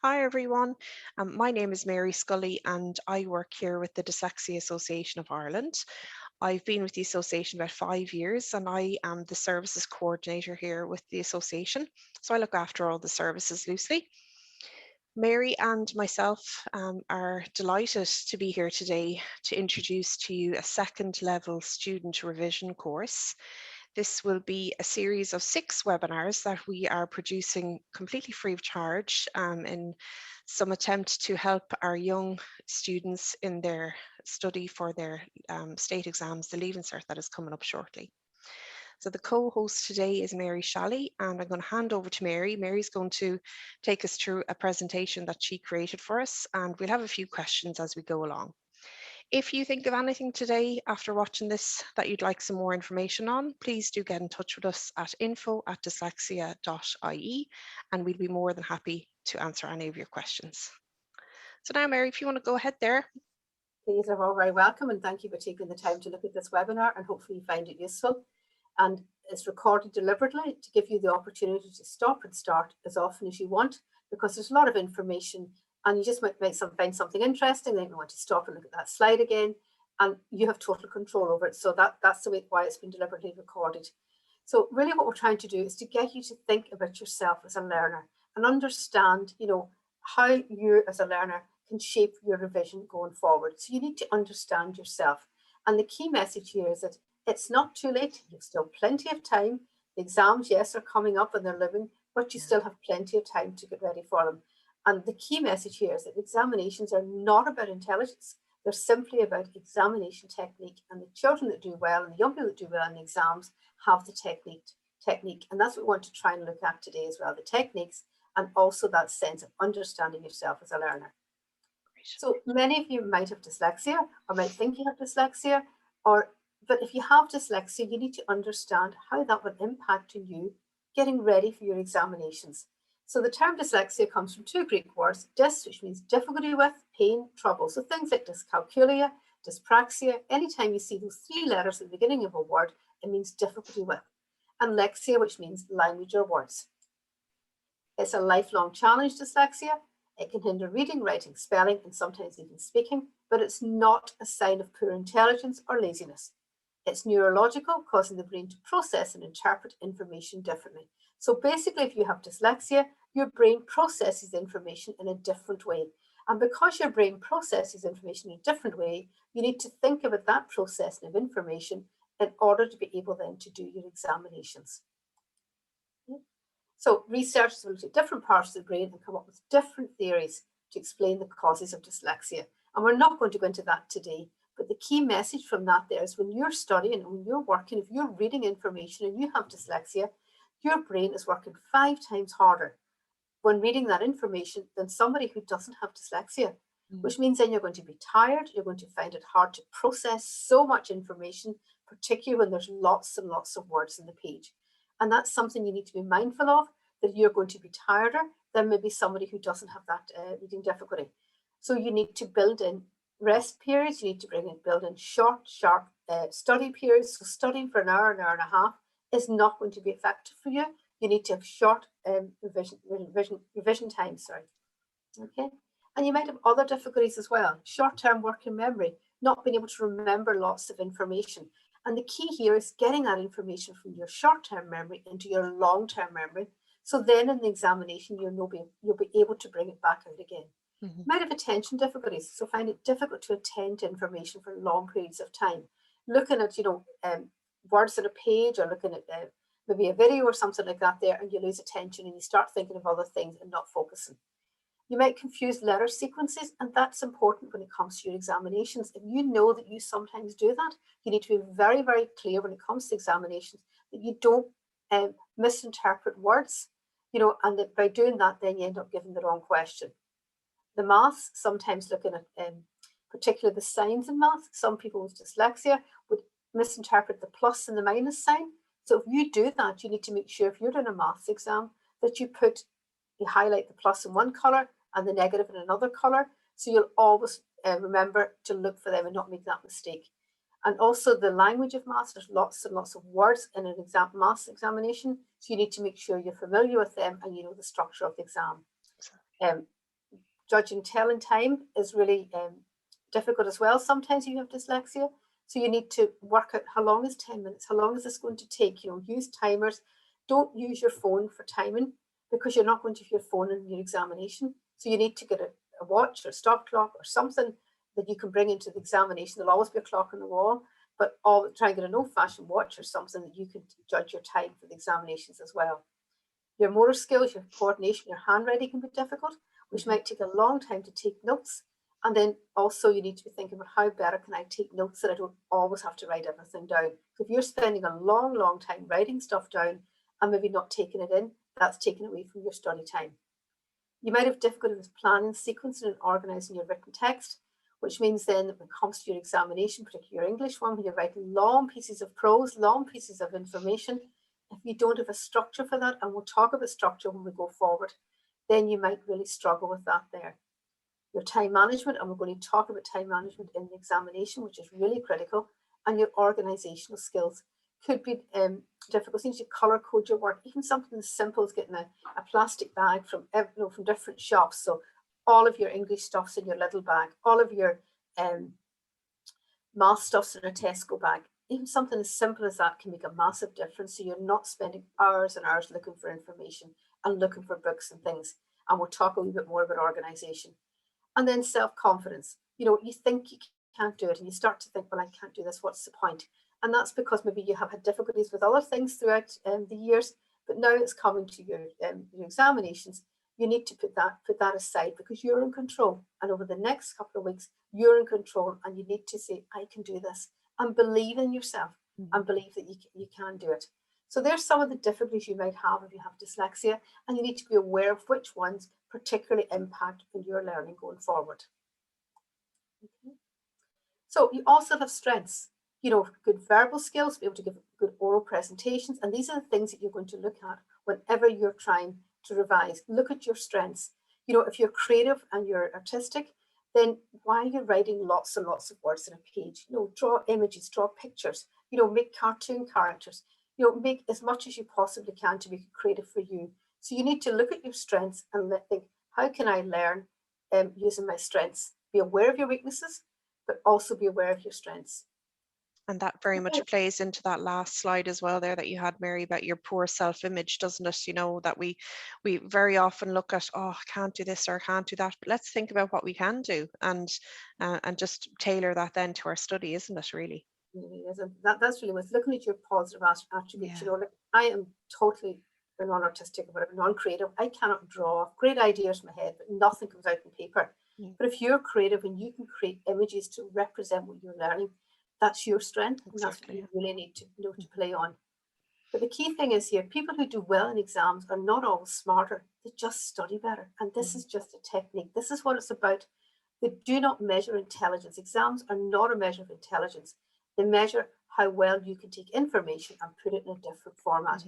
Hi everyone, my name is Mary Scully and I work here with the Dyslexia Association of Ireland. I've been with the association about 5 years and I am the services coordinator here with the association. So I look after all the services loosely. Mary and myself are delighted to be here today to introduce to you a second level student revision course. This will be a series of 6 webinars that we are producing completely free of charge in some attempt to help our young students in their study for their state exams, the Leaving Cert that is coming up shortly. So the co-host today is Mary Shalley, and I'm going to hand over to Mary. Mary's going to take us through a presentation that she created for us, and we'll have a few questions as we go along. If you think of anything today after watching this that you'd like some more information on, please do get in touch with us at info@dyslexia.ie and we'll be more than happy to answer any of your questions. So now, Mary, if you want to go ahead there. Please, are all very welcome, and thank you for taking the time to look at this webinar, and hopefully you find it useful. And it's recorded deliberately to give you the opportunity to stop and start as often as you want, because there's a lot of information and you just might find something interesting, then you want to stop and look at that slide again, and you have total control over it. So that's the way why it's been deliberately recorded. So really what we're trying to do is to get you to think about yourself as a learner and understand, how you as a learner can shape your revision going forward. So you need to understand yourself. And the key message here is that it's not too late. You've still plenty of time. The exams, yes, are coming up and they're looming, but you still have plenty of time to get ready for them. And the key message here is that examinations are not about intelligence. They're simply about examination technique. And the children that do well and the young people that do well in exams have the technique. And that's what we want to try and look at today as well, the techniques, and also that sense of understanding yourself as a learner. So many of you might have dyslexia or might think you have dyslexia, but if you have dyslexia, you need to understand how that will impact on you getting ready for your examinations. So the term dyslexia comes from 2 Greek words, dys, which means difficulty with, pain, trouble. So things like dyscalculia, dyspraxia, anytime you see those 3 letters at the beginning of a word, it means difficulty with. And lexia, which means language or words. It's a lifelong challenge, dyslexia. It can hinder reading, writing, spelling, and sometimes even speaking, but it's not a sign of poor intelligence or laziness. It's neurological, causing the brain to process and interpret information differently. So basically, if you have dyslexia, your brain processes information in a different way. And because your brain processes information in a different way, you need to think about that processing of information in order to be able then to do your examinations. So researchers will look at different parts of the brain and come up with different theories to explain the causes of dyslexia. And we're not going to go into that today, but the key message from that there is when you're studying and when you're working, if you're reading information and you have dyslexia, your brain is working 5 times harder when reading that information than somebody who doesn't have dyslexia, which means then you're going to be tired, you're going to find it hard to process so much information, particularly when there's lots and lots of words in the page. And that's something you need to be mindful of, that you're going to be tireder than maybe somebody who doesn't have that reading difficulty. So you need to build in rest periods, you need to build in short, sharp study periods. So studying for an hour and a half is not going to be effective for you. You need to have short revision time, Okay. And you might have other difficulties as well. Short-term working memory, not being able to remember lots of information. And the key here is getting that information from your short-term memory into your long-term memory. So then in the examination, you'll be able to bring it back out again. You might have attention difficulties, so find it difficult to attend to information for long periods of time. Looking at, words on a page or looking at maybe a video or something like that there, and you lose attention and you start thinking of other things and not focusing. You might confuse letter sequences, and that's important when it comes to your examinations. If you know that you sometimes do that, you need to be very, very clear when it comes to examinations that you don't misinterpret words, and that by doing that, then you end up giving the wrong question. The maths, sometimes looking at particularly the signs in math, some people with dyslexia would misinterpret the plus and the minus sign. So if you do that, you need to make sure if you're doing a maths exam that you highlight the plus in one color and the negative in another color. So you'll always remember to look for them and not make that mistake. And also the language of maths, there's lots and lots of words in an maths examination. So you need to make sure you're familiar with them and you know the structure of the exam. judging telling time is really difficult as well. Sometimes you have dyslexia, so you need to work out how long is 10 minutes, how long is this going to take, use timers. Don't use your phone for timing because you're not going to have your phone in your examination. So you need to get a watch or a stop clock or something that you can bring into the examination. There'll always be a clock on the wall, but try and get an old-fashioned watch or something that you can judge your time for the examinations as well. Your motor skills, your coordination, your handwriting can be difficult, which might take a long time to take notes. And then also you need to be thinking about how better can I take notes that I don't always have to write everything down. So if you're spending a long, long time writing stuff down and maybe not taking it in, that's taken away from your study time. You might have difficulty with planning, sequencing and organising your written text, which means then that when it comes to your examination, particularly your English one, when you're writing long pieces of prose, long pieces of information, if you don't have a structure for that, and we'll talk about structure when we go forward, then you might really struggle with that there. Your time management, and we're going to talk about time management in the examination, which is really critical, and your organisational skills. Could be difficult things. You colour code your work, even something as simple as getting a plastic bag from different shops. So all of your English stuff's in your little bag, all of your math stuff's in a Tesco bag. Even something as simple as that can make a massive difference. So you're not spending hours and hours looking for information and looking for books and things. And we'll talk a little bit more about organisation. And then self-confidence. You think you can't do it and you start to think, well, I can't do this. What's the point? And that's because maybe you have had difficulties with other things throughout the years, but now it's coming to your examinations. You need to put that aside because you're in control. And over the next couple of weeks, you're in control and you need to say, I can do this, and believe in yourself and believe that you can do it. So there's some of the difficulties you might have if you have dyslexia, and you need to be aware of which ones particularly impact on your learning going forward. Okay. So you also have strengths. Good verbal skills, be able to give good oral presentations. And these are the things that you're going to look at whenever you're trying to revise. Look at your strengths. If you're creative and you're artistic, then why are you writing lots and lots of words in a page? Draw images, draw pictures, make cartoon characters, make as much as you possibly can to make it creative for you. So you need to look at your strengths and think, how can I learn using my strengths? Be aware of your weaknesses, but also be aware of your strengths. And that very much plays into that last slide as well there that you had, Mary, about your poor self-image, doesn't it? That we very often look at, oh, I can't do this or I can't do that. But let's think about what we can do and just tailor that then to our study, isn't it, really? It really is. And that's really what's looking at your positive attributes. Yeah. I am totally non-artistic or whatever, non-creative. I cannot draw. Great ideas in my head, but nothing comes out on paper. But if you're creative and you can create images to represent what you're learning, that's your strength, and that's what you really need to to play on. But the key thing is here, people who do well in exams are not always smarter, they just study better. And this is just a technique. This is what it's about. They do not measure intelligence. Exams are not a measure of intelligence. They measure how well you can take information and put it in a different format.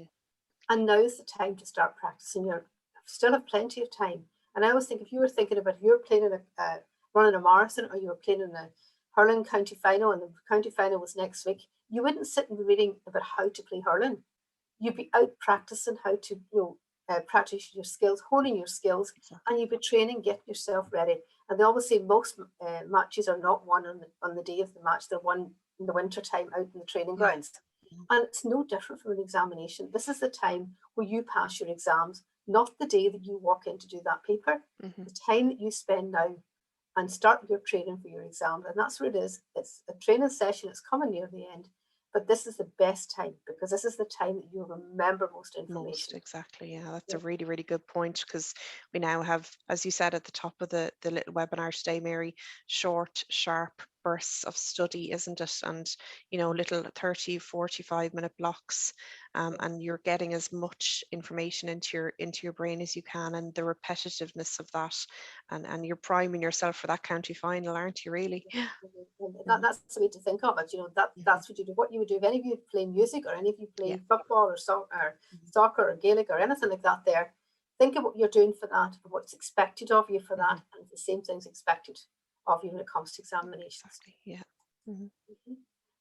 And now is the time to start practicing. You still have plenty of time. And I always think if you were thinking about if you were playing in running a marathon, or you were playing in a hurling county final and the county final was next week, you wouldn't sit and be reading about how to play hurling. You'd be out practicing how to practice your skills, honing your skills, and you'd be training, getting yourself ready. And they always say most matches are not won on the day of the match, they're won in the winter time out in the training grounds. And it's no different from an examination. This is the time where you pass your exams, not the day that you walk in to do that paper. The time that you spend now and start your training for your exams. And that's what it is. It's a training session. It's coming near the end. But this is the best time because this is the time that you'll remember most information. Exactly. Yeah, that's a really, really good point because we now have, as you said at the top of the little webinar today, Mary, short, sharp bursts of study, isn't it? And, little 30, 45-minute blocks. And you're getting as much information into your brain as you can, and the repetitiveness of that. And you're priming yourself for that county final, aren't you, really? That's the way to think of it. That's what you do. What you would do if any of you play music or any of you play football or soccer or Gaelic or anything like that there, think of what you're doing for that, what's expected of you for that, and the same thing's expected of you when it comes to examinations. Exactly. Yeah.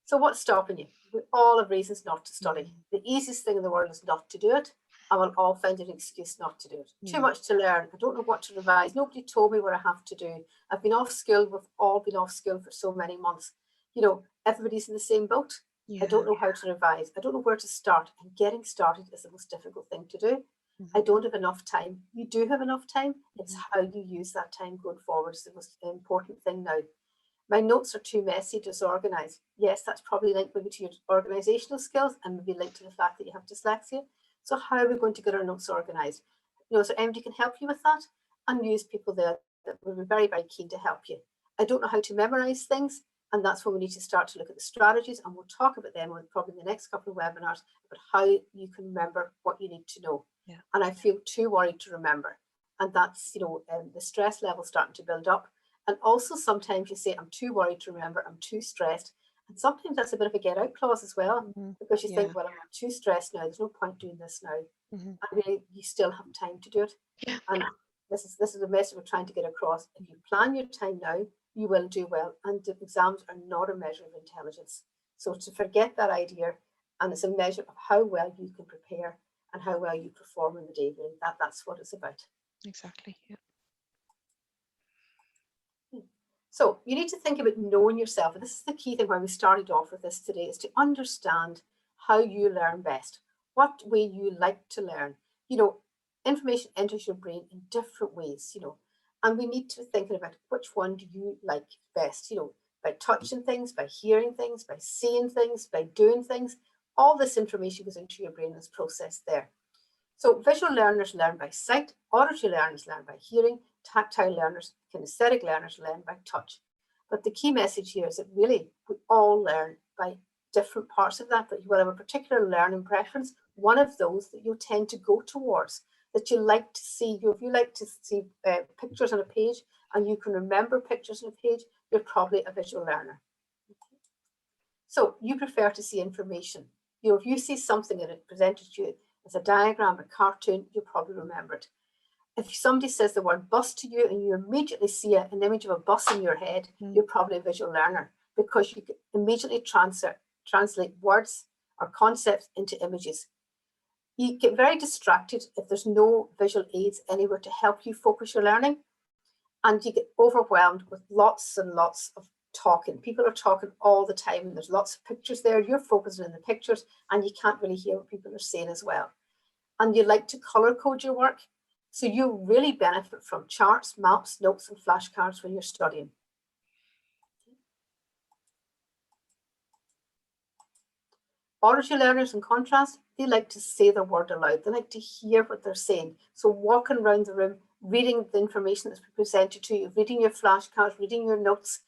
So what's stopping you? We all have reasons not to study. The easiest thing in the world is not to do it. and we'll all find an excuse not to do it. Too much to learn. I don't know what to revise. Nobody told me what I have to do. I've been off school. We've all been off school for so many months. You know, everybody's in the same boat. I don't know how to revise. I don't know where to start. And getting started is the most difficult thing to do. I don't have enough time. You do have enough time. It's how you use that time going forward is the most important thing now. My notes are too messy, disorganized. Yes, that's probably linked maybe to your organizational skills and maybe linked to the fact that you have dyslexia. So how are we going to get our notes organized? You know, so anybody can help you with that, and use people there that will be very, very keen to help you. I don't know how to memorize things, and that's when we need to start to look at the strategies, and we'll talk about them in probably the next couple of webinars about how you can remember what you need to know. And I feel too worried to remember. And that's, you know, the stress level starting to build up. And also sometimes you say, I'm too worried to remember, I'm too stressed. And sometimes that's a bit of a get out clause as well, because you think, well, I'm not too stressed now. There's no point doing this now. And really, you still have time to do it. And this is a message we're trying to get across. If you plan your time now, you will do well. And the exams are not a measure of intelligence. So to forget that idea, and it's a measure of how well you can prepare and how well you perform in the day. Really, that's what it's about. Exactly. Yeah. So you need to think about knowing yourself. And this is the key thing why we started off with this today, is to understand how you learn best, what way you like to learn. You know, information enters your brain in different ways, you know, and we need to be thinking about which one do you like best, you know, by touching things, by hearing things, by seeing things, by doing things. All this information goes into your brain and is processed there. So visual learners learn by sight, auditory learners learn by hearing, tactile learners, kinesthetic learners learn by touch. But the key message here is that really we all learn by different parts of that, but you will have a particular learning preference, one of those that you tend to go towards, that you like to see. If you like to see pictures on a page and you can remember pictures on a page, you're probably a visual learner. So you prefer to see information. You know, if you see something and it presented to you as a diagram, a cartoon, you probably remember it. If somebody says the word bus to you and you immediately see an image of a bus in your head, you're probably a visual learner, because you can immediately translate words or concepts into images. You get very distracted if there's no visual aids anywhere to help you focus your learning, and you get overwhelmed with lots and lots of talking. People are talking all the time, and there's lots of pictures there. You're focusing on the pictures and you can't really hear what people are saying as well. And you like to color code your work, so you really benefit from charts, maps, notes, and flashcards when you're studying. Auditory learners, in contrast, they like to say the word aloud. They like to hear what they're saying. So walking around the room, reading the information that's presented to you, reading your flashcards, reading your notes,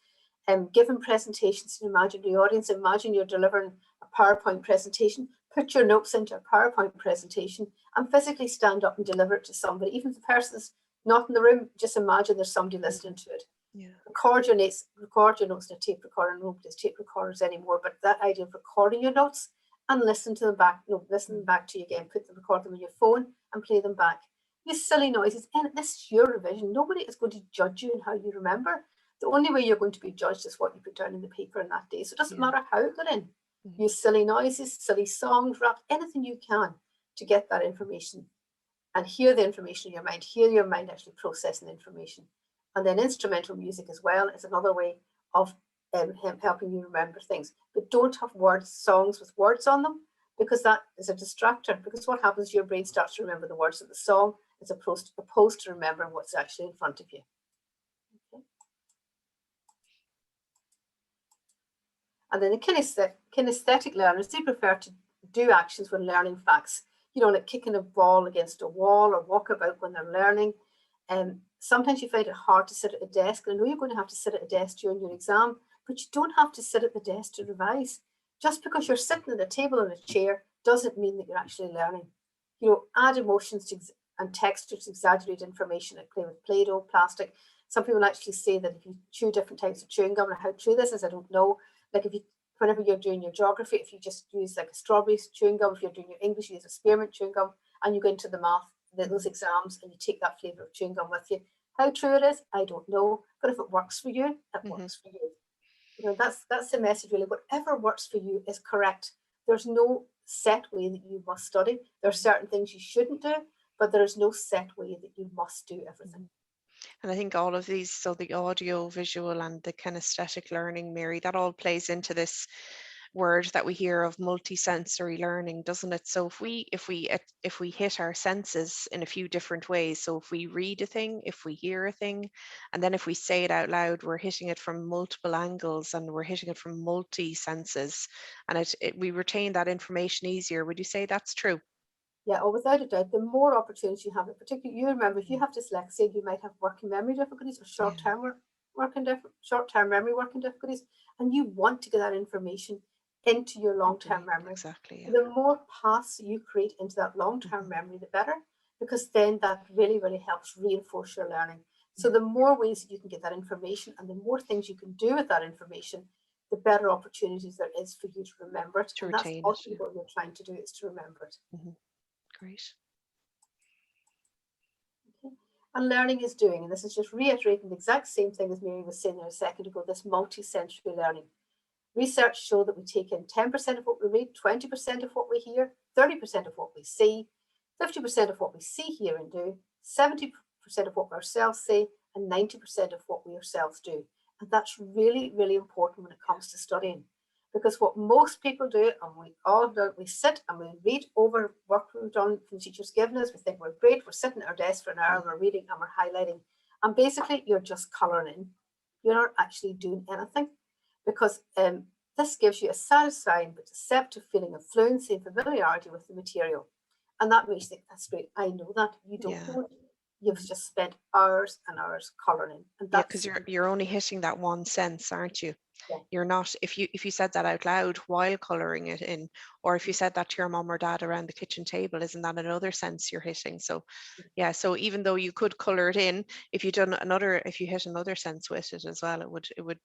giving presentations to imagine the audience. Imagine you're delivering a PowerPoint presentation. Put your notes into a PowerPoint presentation and physically stand up and deliver it to somebody. Even if the person's not in the room, just imagine there's somebody listening to it. Record your notes in a tape recorder. Nobody's tape recorders anymore, but that idea of recording your notes and listen to them back, listen them back to you again, record them on your phone and play them back. These silly noises, and this is your revision. Nobody is going to judge you in how you remember. The only way you're going to be judged is what you put down in the paper in that day. So it doesn't matter how it got in. Use silly noises, silly songs, rap, anything you can to get that information and hear the information in your mind, hear your mind actually processing the information. And then instrumental music as well is another way of helping you remember things. But don't have songs with words on them, because that is a distractor. Because what happens, your brain starts to remember the words of the song as opposed to remembering what's actually in front of you. Okay. And then the kinesthetic learners, they prefer to do actions when learning facts, you know, like kicking a ball against a wall or walk about when they're learning. Sometimes you find it hard to sit at a desk. I know you're going to have to sit at a desk during your exam, but you don't have to sit at the desk to revise. Just because you're sitting at a table or a chair doesn't mean that you're actually learning. You know, add emotions and textures to exaggerate information, like play with Play-Doh, plastic. Some people actually say that if you chew different types of chewing gum, and how true this is, I don't know. Like whenever you're doing your geography, if you just use like a strawberry chewing gum, if you're doing your English, you use a spearmint chewing gum, and you go into the math, those exams, and you take that flavour of chewing gum with you. How true it is, I don't know. But if it works for you, it works for you. You know, that's the message really. Whatever works for you is correct. There's no set way that you must study. There are certain things you shouldn't do, but there is no set way that you must do everything. And I think all of these, so the audio, visual, and the kinesthetic learning, Mary, that all plays into this word that we hear of multisensory learning, doesn't it? So if we hit our senses in a few different ways, so if we read a thing, if we hear a thing, and then if we say it out loud, we're hitting it from multiple angles and we're hitting it from multi senses, and we retain that information easier. Would you say that's true? Yeah, or without a doubt, the more opportunities you have, particularly you remember, if you have dyslexia, you might have working memory difficulties or Yeah, short-term memory working difficulties, and you want to get that information into your long-term memory. exactly. Yeah. The more paths you create into that long-term memory, the better, because then that really, really helps reinforce your learning. So the more ways that you can get that information and the more things you can do with that information, the better opportunities there is for you to remember it. To And that's retain it. Yeah. ultimately what you're trying to do, is to remember it. Great. Okay. And learning is doing, and this is just reiterating the exact same thing as Mary was saying there a second ago, this multi-sensory learning. Research show that we take in 10% of what we read, 20% of what we hear, 30% of what we see, 50% of what we see, hear, and do, 70% of what we ourselves say, and 90% of what we ourselves do. And that's really, really important when it comes to studying. Because what most people do, and we all do, we sit and we read over work we've done from the teachers given us. We think we're great, we're sitting at our desk for an hour, we're reading and we're highlighting. And basically, you're just colouring in. You're not actually doing anything, because this gives you a satisfying but deceptive feeling of fluency and familiarity with the material. And that makes you think, that's great, I know that. You don't know it. You've just spent hours and hours colouring in. And Yeah, that's because you're only hitting that one sense, aren't you? yeah. You're not, if you said that out loud while colouring it in, or if you said that to your mom or dad around the kitchen table, isn't that another sense you're hitting? So yeah, so even though you could colour it in, if you hit another sense with it as well,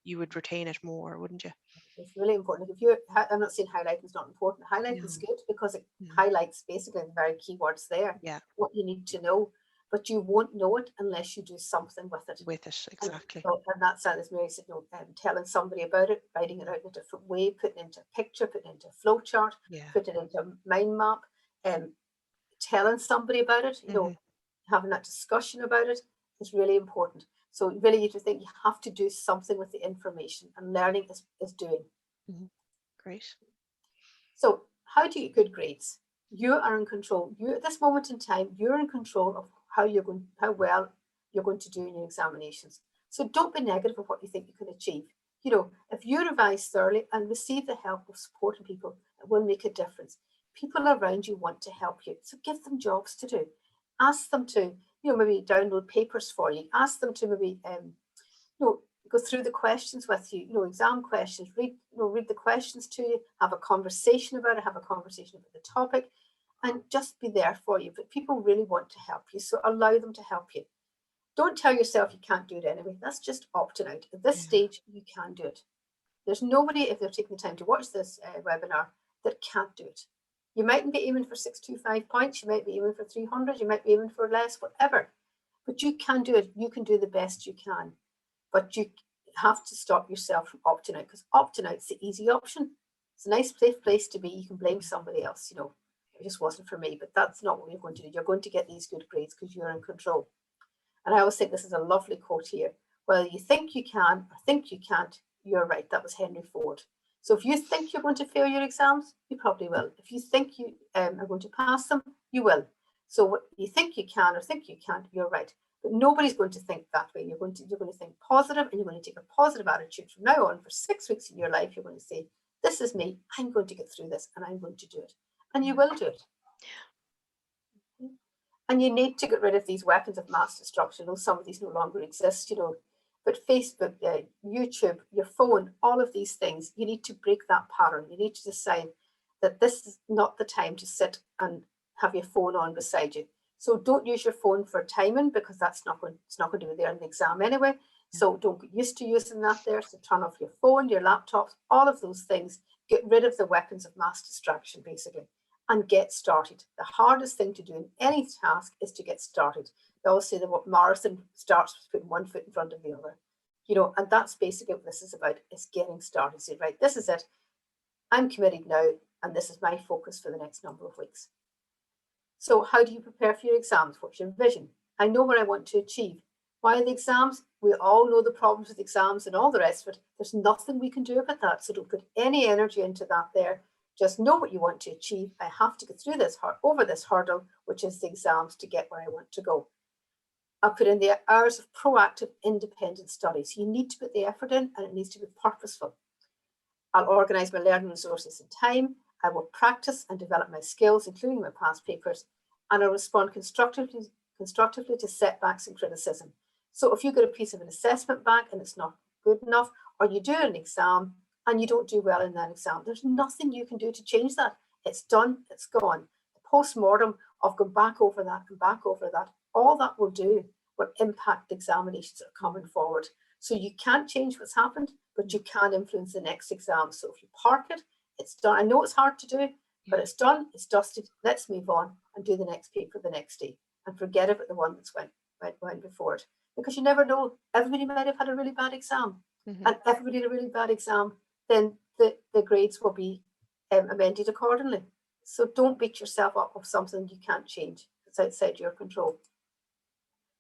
you would retain it more, wouldn't you? It's really important. If you're, I'm not saying highlighting is not important. Highlighting is No. good because it No. highlights basically the very keywords there, Yeah, what you need to know, but you won't know it unless you do something with it. with it, And exactly. so, and that's as Mary said, telling somebody about it, writing it out in a different way, putting it into a picture, putting it into a flow chart, Yeah. putting it into a mind map, telling somebody about it, having that discussion about it is really important. So really you have to think you have to do something with the information, and learning is doing. Great. So how do you get good grades? You are in control. You at this moment in time, you're in control of how well you're going to do in your examinations. So don't be negative of what you think you can achieve. If you revise thoroughly and receive the help of supporting people, it will make a difference. People around you want to help you, so give them jobs to do. Ask them to, maybe download papers for you. Ask them to maybe, go through the questions with you, exam questions, read the questions to you, have a conversation about it, have a conversation about the topic, and just be there for you. But people really want to help you, so allow them to help you. Don't tell yourself you can't do it anyway. That's just opting out. At this stage, you can do it. There's nobody, if they're taking the time to watch this webinar, that can't do it. You mightn't be aiming for 625 points, you might be aiming for 300, you might be aiming for less, whatever. But you can do it. You can do the best you can. But you have to stop yourself from opting out, because opting out is the easy option. It's a nice place to be. You can blame somebody else. It just wasn't for me. But that's not what you're going to do. You're going to get these good grades because you're in control. And I always think this is a lovely quote here. Whether you think you can or think you can't, you're right. That was Henry Ford. So if you think you're going to fail your exams, you probably will. If you think you are going to pass them, you will. So what you think you can or think you can't, you're right. But nobody's going to think that way. You're going to think positive, and you're going to take a positive attitude from now on. For 6 weeks in your life, you're going to say, this is me. I'm going to get through this, and I'm going to do it. And you will do it. And you need to get rid of these weapons of mass destruction. Though some of these no longer exist, but Facebook, YouTube, your phone, all of these things, you need to break that pattern. You need to decide that this is not the time to sit and have your phone on beside you. So don't use your phone for timing, because it's not going to be there in the exam anyway. So don't get used to using that there. So turn off your phone, your laptops, all of those things. Get rid of the weapons of mass distraction, basically, and get started. The hardest thing to do in any task is to get started. They always say that what marathon starts with putting one foot in front of the other. And that's basically what this is about, is getting started. Say, right, this is it. I'm committed now. and this is my focus for the next number of weeks. So how do you prepare for your exams? What's your vision? I know what I want to achieve. Why are the exams? We all know the problems with exams and all the rest of it. There's nothing we can do about that. So don't put any energy into that there. Just know what you want to achieve. I have to get through this, over this hurdle, which is the exams, to get where I want to go. I'll put in the hours of proactive, independent study. So you need to put the effort in, and it needs to be purposeful. I'll organise my learning resources and time. I will practice and develop my skills, including my past papers, and I'll respond constructively to setbacks and criticism. So if you get a piece of an assessment back and it's not good enough, or you do an exam and you don't do well in that exam, there's nothing you can do to change that. It's done, it's gone. The post-mortem of going back over that and back over that, all that will do will impact the examinations that are coming forward. So you can't change what's happened, but you can influence the next exam. So if you park it, it's done. I know it's hard to do, but it's done, it's dusted. Let's move on and do the next paper the next day and forget about the one that's went before it. Because you never know, everybody might have had a really bad exam. And if everybody had a really bad exam, then the grades will be amended accordingly. So don't beat yourself up of something you can't change. It's outside your control.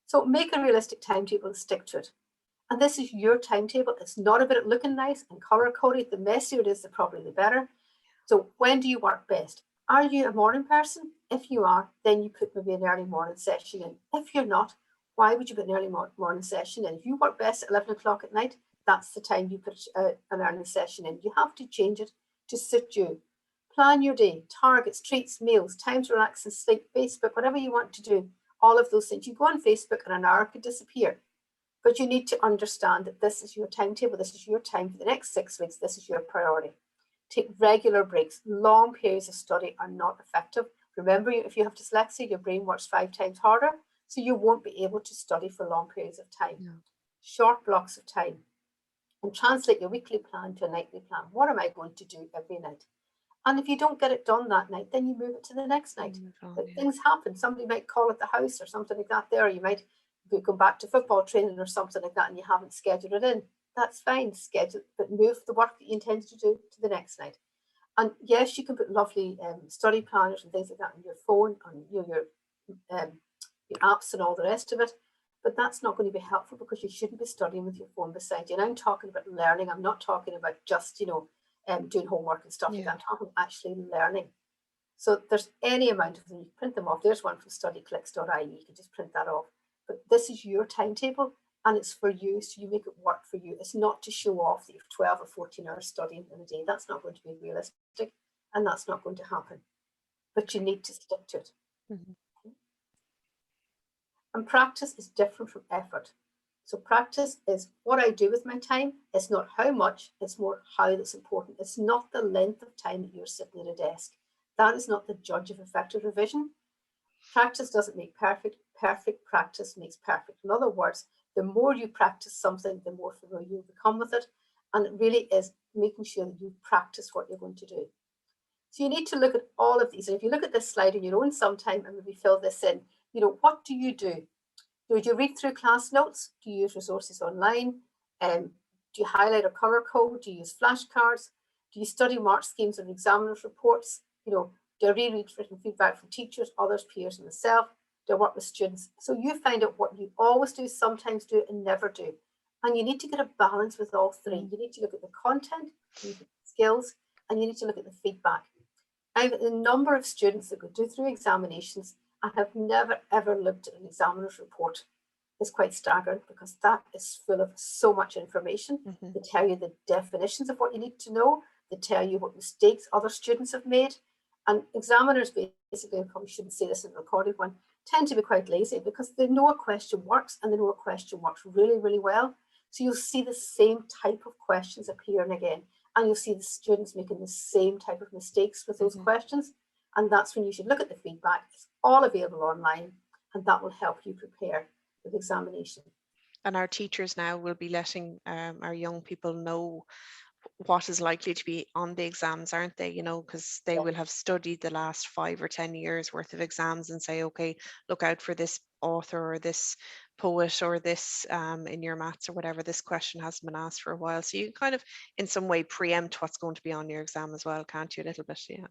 So make a realistic timetable and stick to it. And this is your timetable. It's not about it looking nice and color coded. The messier it is, the probably the better. So when do you work best? Are you a morning person? If you are, then you put maybe an early morning session in. If you're not, why would you put an early morning session in? If you work best at 11 o'clock at night, that's the time you put an early session in. You have to change it to suit you. Plan your day, targets, treats, meals, time to relax and sleep, Facebook, whatever you want to do, all of those things. You go on Facebook and an hour could disappear. But you need to understand that this is your timetable. This is your time for the next 6 weeks. This is your priority. Take regular breaks. Long periods of study are not effective. Remember, if you have dyslexia, your brain works 5 times harder, so you won't be able to study for long periods of time. No. Short blocks of time. And translate your weekly plan to a nightly plan. What am I going to do every night? And if you don't get it done that night, then you move it to the next night. Things happen. Somebody might call at the house or something like that there. Or you might go back to football training or something like that and you haven't scheduled it in. That's fine, schedule, but move the work that you intend to do to the next night. And yes, you can put lovely study planners and things like that on your phone, on your apps and all the rest of it, but that's not going to be helpful because you shouldn't be studying with your phone beside you. And I'm talking about learning. I'm not talking about just, doing homework and stuff like that. I'm talking actually learning. So there's any amount of them, you print them off. There's one from studyclicks.ie, you can just print that off. But this is your timetable and it's for you, so you make it work for you. It's not to show off that you have 12 or 14 hours studying in a day. That's not going to be realistic and that's not going to happen. But you need to stick to it. And practice is different from effort. So practice is what I do with my time. It's not how much, it's more how that's important. It's not the length of time that you're sitting at a desk. That is not the judge of effective revision. Practice doesn't make perfect. Perfect practice makes perfect. In other words, the more you practice something, the more familiar you become with it. And it really is making sure that you practice what you're going to do. So you need to look at all of these. And if you look at this slide on your own sometime and maybe fill this in, what do you do? Do you read through class notes? Do you use resources online? Do you highlight or color code? Do you use flashcards? Do you study mark schemes and examiners' reports? Do I reread written feedback from teachers, others, peers, and myself? Do I work with students? So you find out what you always do, sometimes do, and never do. And you need to get a balance with all three. You need to look at the content, you need to look at the skills, and you need to look at the feedback. I have a number of students that go through examinations and have never, ever looked at an examiner's report. It's quite staggering because that is full of so much information. They tell you the definitions of what you need to know. They tell you what mistakes other students have made. And examiners, basically, I probably shouldn't say this in a recorded one, tend to be quite lazy because they know a question works and they know a question works really, really well. So you'll see the same type of questions appearing again. And you'll see the students making the same type of mistakes with those questions. And that's when you should look at the feedback. It's all available online and that will help you prepare for the examination. And our teachers now will be letting our young people know what is likely to be on the exams, aren't they? Because they will have studied the last 5 or 10 years worth of exams and say, okay, look out for this author or this poet or this in your maths or whatever, this question hasn't been asked for a while. So you can kind of in some way preempt what's going to be on your exam as well, can't you, a little bit? Yeah.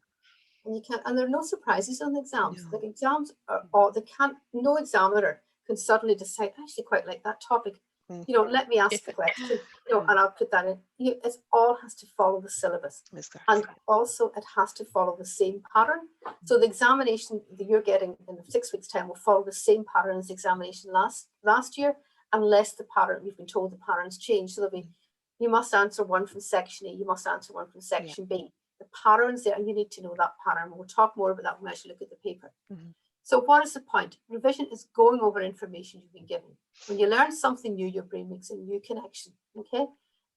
And you can't, and there are no surprises on the exams. No. Like exams are all, they can't, no examiner can suddenly decide, I actually quite like that topic. Mm. Let me ask the question, and I'll put that in. It all has to follow the syllabus. And Exactly. also it has to follow the same pattern. So the examination that you're getting in 6 weeks' time will follow the same pattern as the examination last year, unless the pattern, we've been told the pattern's changed. So there'll be, you must answer one from section A, you must answer one from Yeah. section B. The pattern's there, and you need to know that pattern. We'll talk more about that when we actually look at the paper. Mhm. So what is the point? Revision is going over information you've been given. When you learn something new, your brain makes a new connection, okay?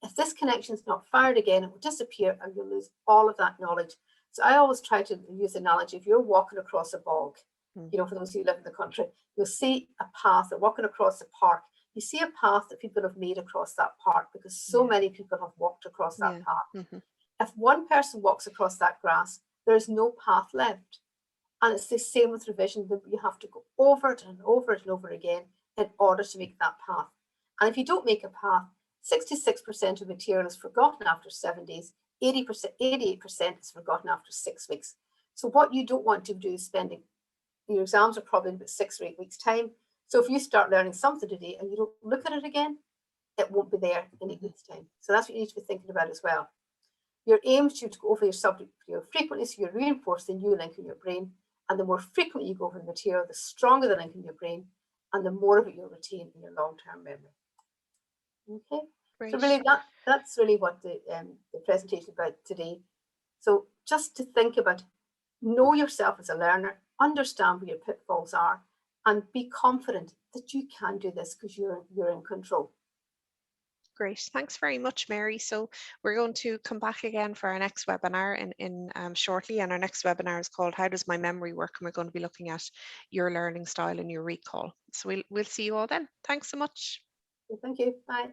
If this connection is not fired again, it will disappear and you'll lose all of that knowledge. So I always try to use the analogy, if you're walking across a bog, for those who live in the country, you'll see a path, or walking across a park, you see a path that people have made across that park because so many people have walked across that path. Mhm. If one person walks across that grass, there is no path left. And it's the same with revision. You have to go over it and over it and over again in order to make that path. And if you don't make a path, 66% of material is forgotten after 7 days, 88% is forgotten after 6 weeks. So what you don't want to do is spending, your exams are probably in about 6 or 8 weeks' time. So if you start learning something today and you don't look at it again, it won't be there in 8 weeks' time. So that's what you need to be thinking about as well. Your aim is to go over your subject frequently, so you reinforce the new link in your brain. And the more frequently you go over the material, the stronger the link in your brain, and the more of it you'll retain in your long-term memory. Okay, Great. so really that's really what the presentation is about today. So just to think about, know yourself as a learner, understand where your pitfalls are, and be confident that you can do this because you're in control. Great. Thanks very much, Mary. So we're going to come back again for our next webinar in shortly. And our next webinar is called How Does My Memory Work? And we're going to be looking at your learning style and your recall. So we'll see you all then. Thanks so much. So thank you. Bye.